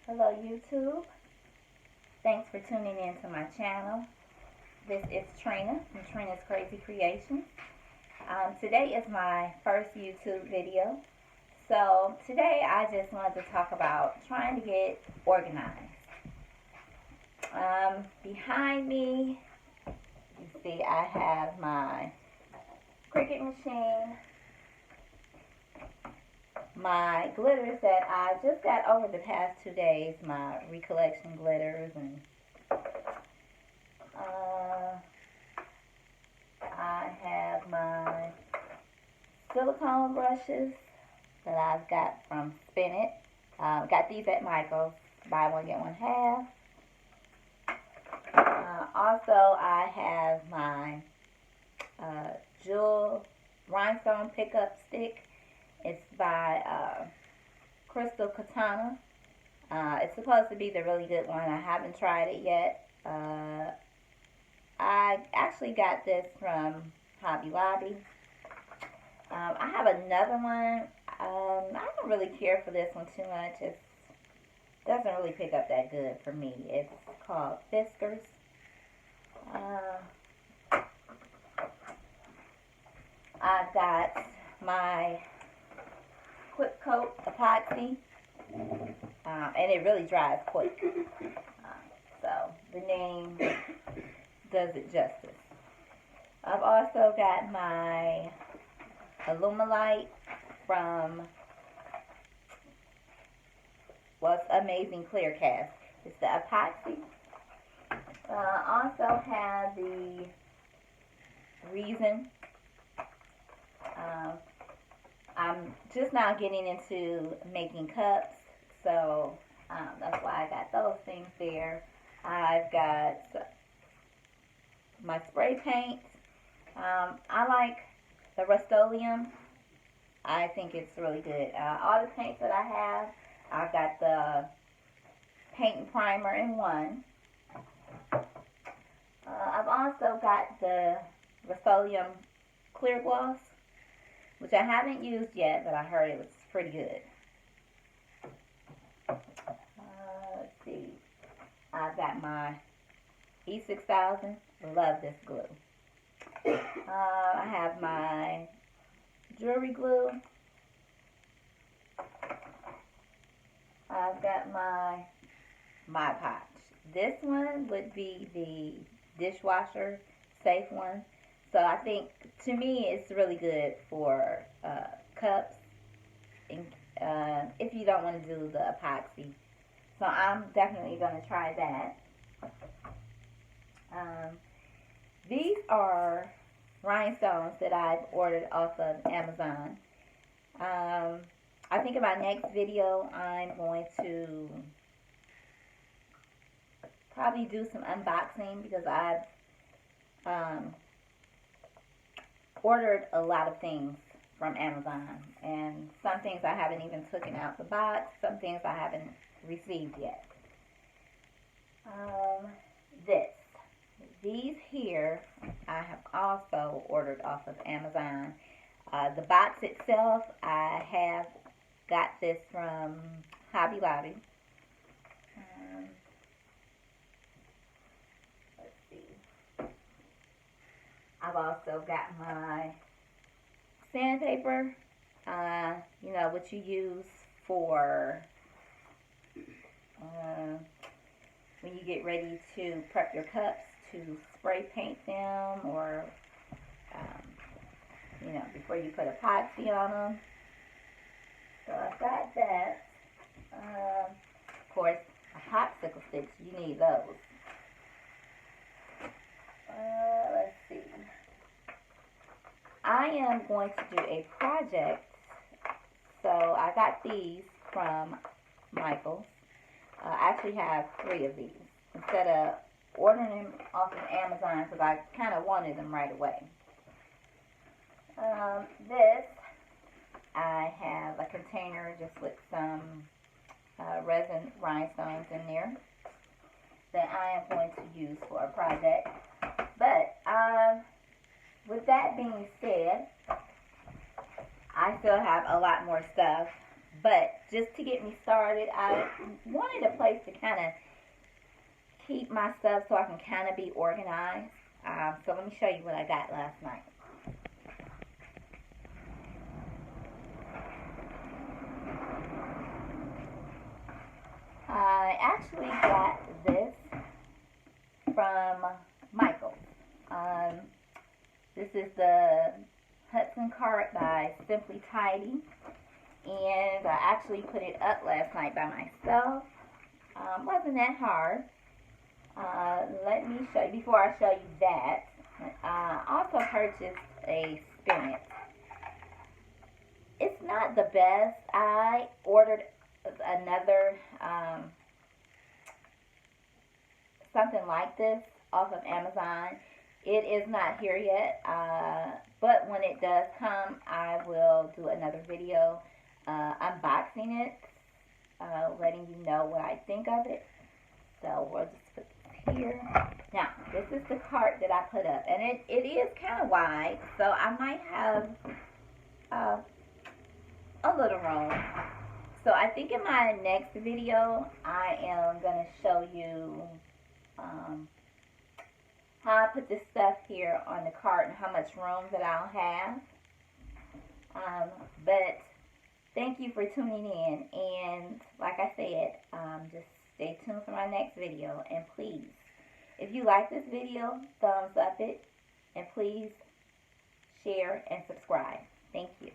Hello YouTube. Thanks for tuning in to my channel. This is Trina from Trina's Crazy Creations. Today is my first YouTube video. So today I just wanted to talk about trying to get organized. Behind me, you see I have my Cricut machine, my glitters that I just got over the past 2 days, my Recollection glitters, and I have my silicone brushes that I've got from Spin It. Got these at Michael's, buy one get one half. Also I have my Jewel Rhinestone Pickup Stick. It's by Crystal Katana. It's supposed to be the really good one. I haven't tried it yet. I actually got this from Hobby Lobby. I have another one. I don't really care for this one too much. It doesn't really pick up that good for me. It's called Fiskars. I've got my Quick Coat epoxy, and it really dries quick, so the name does it justice. I've also got my Alumilite from Amazing Clear Cast. It's the epoxy. Also have the Resin. I'm just now getting into making cups, so that's why I got those things there. I've got my spray paint. I like the Rust-Oleum. I think it's really good. All the paints that I have, I've got the paint and primer in one. I've also got the Rust-Oleum clear gloss, which I haven't used yet, but I heard it was pretty good. Let's see. I've got my E6000. Love this glue. I have my jewelry glue. I've got my Mod Podge. This one would be the dishwasher safe one. So I think, to me, it's really good for cups, and, if you don't want to do the epoxy. So I'm definitely going to try that. These are rhinestones that I've ordered off of Amazon. I think in my next video, I'm going to probably do some unboxing, because I've ordered a lot of things from Amazon, and some things I haven't even taken out the box, some things I haven't received yet. These here I have also ordered off of Amazon. The box itself, I have got this from Hobby Lobby. Let's see. I've also got my sandpaper, you know, what you use for when you get ready to prep your cups to spray paint them, or you know, before you put epoxy on them. So I've got that. Of course, popsicle sticks, you need those. Let's see. I am going to do a project, so I got these from Michael's. I actually have 3 of these, instead of ordering them off of Amazon, because I kind of wanted them right away. This, I have a container just with some resin rhinestones in there that I am going to use for a project. But with that being said, I still have a lot more stuff But just to get me started, I wanted a place to kind of keep my stuff so I can kind of be organized. So let me show you what I got last night. I actually got this from Michaels. This is the Hudson cart by Simply Tidy, and I actually put it up last night by myself. Wasn't that hard. Let me show you, before I show you that, I also purchased a spinet. It's not the best. I ordered another something like this off of Amazon. It is not here yet, but when it does come, I will do another video unboxing it, letting you know what I think of it. So we'll just put this here. Now, this is the cart that I put up, and it is kind of wide, so I might have a little room. So I think in my next video, I am going to show you how I put this stuff here on the cart and how much room that I'll have. But thank you for tuning in, and like I said, just stay tuned for my next video. And please, if you like this video, thumbs up it, and please share and subscribe. Thank you.